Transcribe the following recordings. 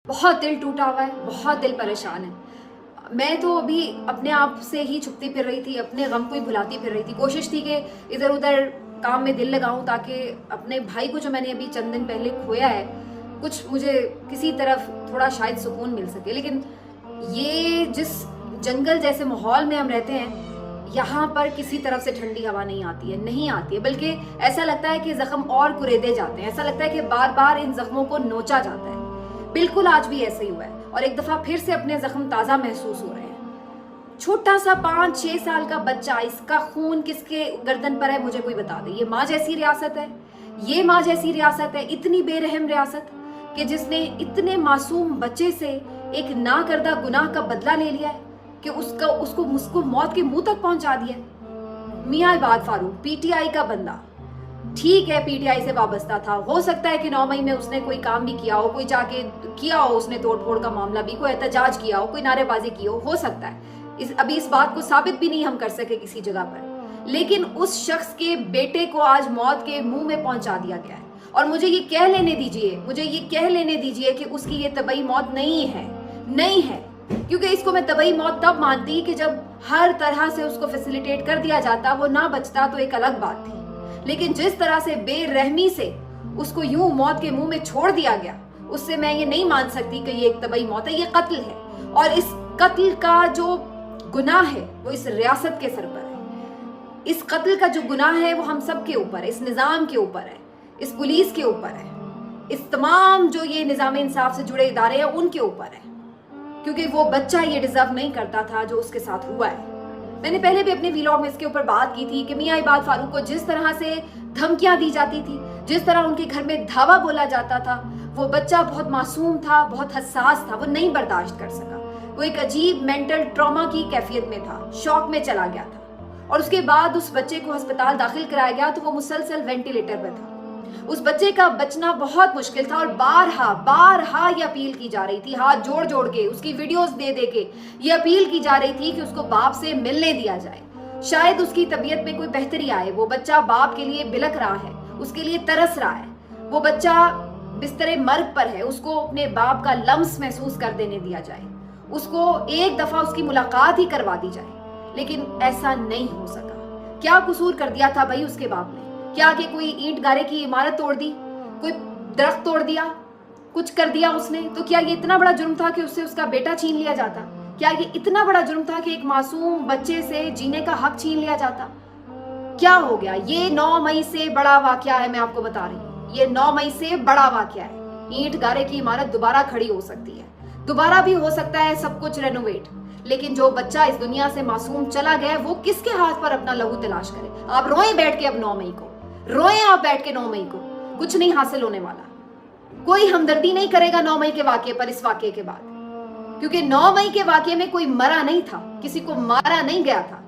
بہت دل ٹوٹا ہوا ہے، بہت دل پریشان ہے. میں تو ابھی اپنے آپ سے ہی چھپتی پھر رہی تھی، اپنے غم کو ہی بھلاتی پھر رہی تھی. کوشش تھی کہ ادھر ادھر کام میں دل لگاؤں تاکہ اپنے بھائی کو جو میں نے ابھی چند دن پہلے کھویا ہے کچھ مجھے کسی طرف تھوڑا شاید سکون مل سکے. لیکن یہ جس جنگل جیسے ماحول میں ہم رہتے ہیں یہاں پر کسی طرف سے ٹھنڈی ہوا نہیں آتی ہے، بلکہ ایسا لگتا ہے کہ زخم اور کریدے جاتے ہیں، ایسا لگتا ہے کہ بار بار ان زخموں کو نوچا جاتا ہے. بالکل آج بھی ایسا ہی ہوا ہے اور ایک دفعہ پھر سے اپنے زخم تازہ محسوس ہو رہے ہیں. چھوٹا سا 5-6 سال کا بچہ، اس کا خون کس کے گردن پر ہے مجھے کوئی بتا دے. یہ ماں جیسی ریاست ہے، یہ ماں جیسی ریاست ہے، اتنی بے رحم ریاست کہ جس نے اتنے معصوم بچے سے ایک نہ کردہ گناہ کا بدلہ لے لیا ہے کہ اس کو موت کے منہ تک پہنچا دیا ہے. میاں عباد فاروق پی ٹی آئی کا بندہ، ٹھیک ہے پی ٹی آئی سے وابستہ تھا، ہو سکتا ہے کہ 9 مئی میں اس نے کوئی کام بھی کیا ہو، کوئی جا کے کیا ہو، اس نے توڑ پھوڑ کا معاملہ بھی، کوئی احتجاج کیا ہو، کوئی نعرے بازی کی ہو سکتا ہے. ابھی اس بات کو ثابت بھی نہیں ہم کر سکے کسی جگہ پر. لیکن اس شخص کے بیٹے کو آج موت کے منہ میں پہنچا دیا گیا ہے. اور مجھے یہ کہہ لینے دیجئے کہ اس کی یہ طبعی موت نہیں ہے. کیونکہ اس کو میں طبعی موت تب مانتی کہ جب ہر طرح سے اس کو فیسیلیٹیٹ کر دیا جاتا، وہ نہ بچتا تو ایک الگ بات تھی. لیکن جس طرح سے بے رحمی سے اس کو یوں موت کے منہ میں چھوڑ دیا گیا، اس سے میں یہ نہیں مان سکتی کہ یہ ایک طبعی موت ہے، یہ قتل ہے. اور اس قتل کا جو گناہ ہے وہ اس ریاست کے سر پر ہے. اس قتل کا جو گناہ ہے وہ ہم سب کے اوپر ہے، اس نظام کے اوپر ہے، اس پولیس کے اوپر ہے، اس تمام جو یہ نظام انصاف سے جڑے ادارے ہیں ان کے اوپر ہے. کیونکہ وہ بچہ یہ ڈیزرو نہیں کرتا تھا جو اس کے ساتھ ہوا ہے. میں نے پہلے بھی اپنے ویلاگ میں اس کے اوپر بات کی تھی کہ میاں عباد فاروق کو جس طرح سے دھمکیاں دی جاتی تھی، جس طرح ان کے گھر میں دھاوا بولا جاتا تھا، وہ بچہ بہت معصوم تھا، بہت حساس تھا، وہ نہیں برداشت کر سکا. وہ ایک عجیب مینٹل ٹراما کی کیفیت میں تھا، شوق میں چلا گیا تھا. اور اس کے بعد اس بچے کو ہسپتال داخل کرایا گیا تو وہ مسلسل وینٹیلیٹر پہ تھا. اس بچے کا بچنا بہت مشکل تھا اور بارہا یہ اپیل کی جا رہی تھی، ہاتھ جوڑ کے، اس کی ویڈیوز دے کے یہ اپیل کی جا رہی تھی کہ اس کو باپ سے ملنے دیا جائے، شاید اس کی طبیعت میں کوئی بہتری آئے. وہ بچہ باپ کے لیے بلک رہا ہے، اس کے لیے ترس رہا ہے. وہ بچہ بستر مرگ پر ہے، اس کو اپنے باپ کا لمس محسوس کر دینے دیا جائے، اس کو ایک دفعہ اس کی ملاقات ہی کروا دی جائے. لیکن ایسا نہیں ہو سکا. کیا قصور کر دیا تھا بھائی اس کے باپ نے؟ کیا کہ کوئی اینٹ گارے کی عمارت توڑ دی، کوئی درخت توڑ دیا، کچھ کر دیا اس نے؟ تو کیا یہ اتنا بڑا جرم تھا کہ اس سے اس کا بیٹا چھین لیا جاتا؟ کیا یہ اتنا بڑا جرم تھا کہ ایک معصوم بچے سے جینے کا حق چھین لیا جاتا؟ کیا ہو گیا؟ یہ 9 مئی سے بڑا واقعہ ہے، میں آپ کو بتا رہی ہوں، یہ 9 مئی سے بڑا واقعہ ہے. اینٹ گارے کی عمارت دوبارہ کھڑی ہو سکتی ہے، دوبارہ بھی ہو سکتا ہے سب کچھ رینوویٹ. لیکن جو بچہ اس دنیا سے معصوم چلا گیا ہے وہ کس کے ہاتھ پر اپنا لہو تلاش کرے؟ آپ روئیں بیٹھ کے اب 9 مئی کو، روئیں آپ بیٹھ کے 9 مئی کو. کچھ نہیں حاصل ہونے والا. کوئی ہمدردی نہیں کرے گا 9 مئی کے واقعے پر، اس واقعے کے بعد. کیونکہ 9 مئی کے واقعے میں کوئی مرا نہیں تھا، کسی کو مارا نہیں گیا تھا.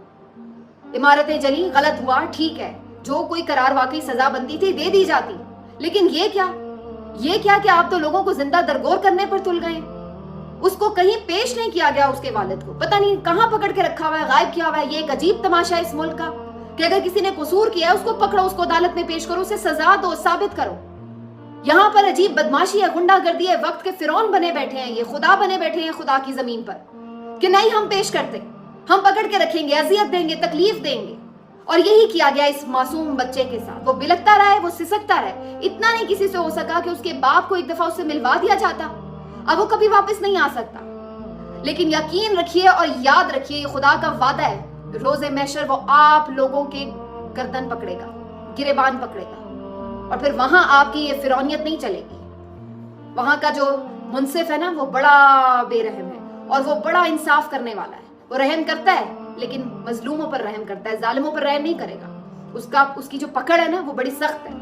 عمارتیں جلی، غلط ہوا، ٹھیک ہے، جو کوئی قرار واقعی سزا بنتی تھی دے دی جاتی. لیکن یہ کیا کہ آپ تو لوگوں کو زندہ درگور کرنے پر تل گئے. اس کو کہیں پیش نہیں کیا گیا، اس کے والد کو پتہ نہیں کہاں پکڑ کے رکھا ہوا ہے، غائب کیا ہوا ہے. یہ ایک عجیب تماشا ہے اس ملک کا کہ اگر کسی نے قصور کیا ہے اس کو پکڑو، اس کو عدالت میں پیش کرو، اسے سزا دو، ثابت کرو. یہاں پر عجیب بدماشی ہے، غنڈہ گردی ہے، وقت کے فرعون بنے بیٹھے ہیں، یہ خدا بنے بیٹھے ہیں خدا کی زمین پر کہ نہیں ہم پیش کرتے، ہم پکڑ کے رکھیں گے، اذیت دیں گے، تکلیف دیں گے. اور یہی کیا گیا اس معصوم بچے کے ساتھ. وہ بلکتا رہا ہے، وہ سسکتا رہا ہے. اتنا نہیں کسی سے ہو سکا کہ اس کے باپ کو ایک دفعہ اس سے ملوا دیا جاتا. اب وہ کبھی واپس نہیں آ سکتا. لیکن یقین رکھیے اور یاد رکھیے، یہ خدا کا وعدہ ہے، روز محشر وہ آپ لوگوں کے گردن پکڑے گا، گریبان پکڑے گا. اور پھر وہاں آپ کی یہ فرعونیت نہیں چلے گی. وہاں کا جو منصف ہے نا وہ بڑا بے رحم ہے اور وہ بڑا انصاف کرنے والا ہے. وہ رحم کرتا ہے لیکن مظلوموں پر رحم کرتا ہے، ظالموں پر رحم نہیں کرے گا. اس کی جو پکڑ ہے نا وہ بڑی سخت ہے.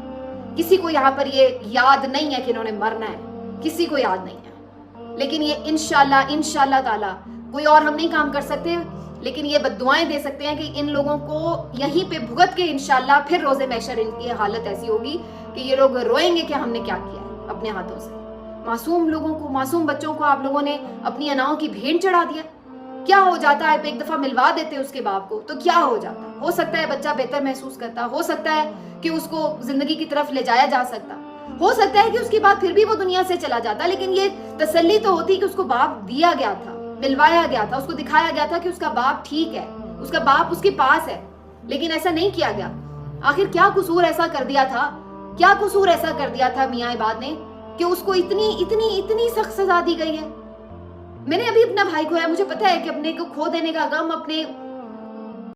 کسی کو یہاں پر یہ یاد نہیں ہے کہ انہوں نے مرنا ہے، کسی کو یاد نہیں ہے. لیکن یہ انشاءاللہ تعالی کوئی اور ہم نہیں کام کر سکتے، لیکن یہ بددعائیں دے سکتے ہیں کہ ان لوگوں کو یہیں پہ بھگت کے انشاءاللہ پھر روز محشر ان کی حالت ایسی ہوگی کہ یہ لوگ روئیں گے کہ ہم نے کیا کیا ہے اپنے ہاتھوں سے. معصوم لوگوں کو، معصوم بچوں کو آپ لوگوں نے اپنی اناؤں کی بھین چڑھا دیا. کیا ہو جاتا ہے ایک دفعہ ملوا دیتے اس کے باپ کو تو کیا ہو جاتا؟ ہو سکتا ہے بچہ بہتر محسوس کرتا، ہو سکتا ہے کہ اس کو زندگی کی طرف لے جایا جا سکتا، ہو سکتا ہے کہ اس کے بعد پھر بھی وہ دنیا سے چلا جاتا, لیکن یہ تسلی تو ہوتی کہ اس کو باپ دیا گیا تھا, ملوایا گیا تھا, اس کو دکھایا گیا تھا کہ اس کا باپ ٹھیک ہے, اس کا باپ اس کے پاس ہے. لیکن ایسا نہیں کیا گیا. آخر کیا قصور ایسا کر دیا تھا, کیا قصور ایسا کر دیا تھا میاں عباد نے کہ اس کو اتنی اتنی اتنی سخت سزا دی گئی ہے. میں نے ابھی اپنا بھائی کھویا, مجھے پتا ہے کہ اپنے کو کھو دینے کا غم اپنے